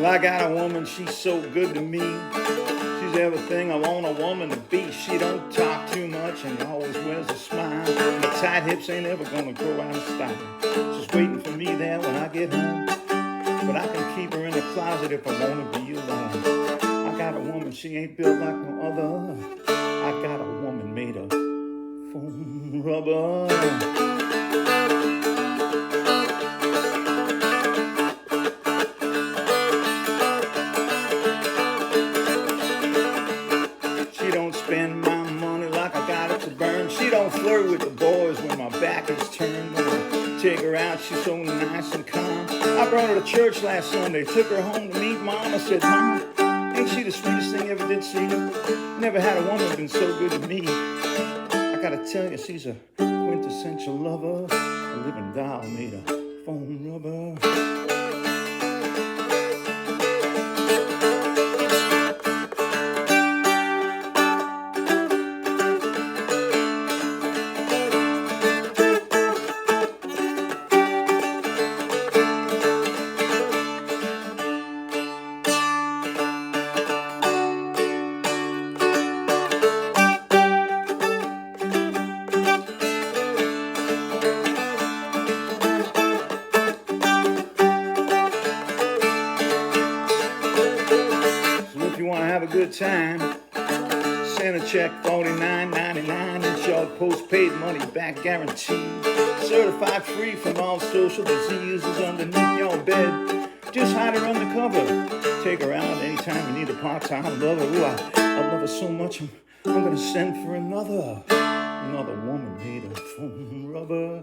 I got a woman, she's so good to me. She's everything I want a woman to be. She don't talk too much and always wears a smile. The tight hips ain't ever gonna grow out of style. She's waiting for me there when I get home, but I can keep her in the closet if I wanna be alone. I got a woman, she ain't built like no other. I got a woman made of foam rubber. She don't spend my money like I got it to burn. She don't flirt with the boys when my back is turned. When I take her out, she's so nice and calm. I brought her to church last Sunday, took her home to meet Mom. I said, Mom, ain't she the sweetest thing you ever did see? Never had a woman been so good to me. I gotta tell you, she's a quintessential lover, a living doll made of foam rubber. If you want to have a good time, send a check $49.99. It's your postpaid money back guarantee. Certified free from all social diseases underneath your bed. Just hide her under cover. Take her out anytime you need a part-time lover. Ooh, I love her so much, I'm gonna send for another woman made of foam rubber.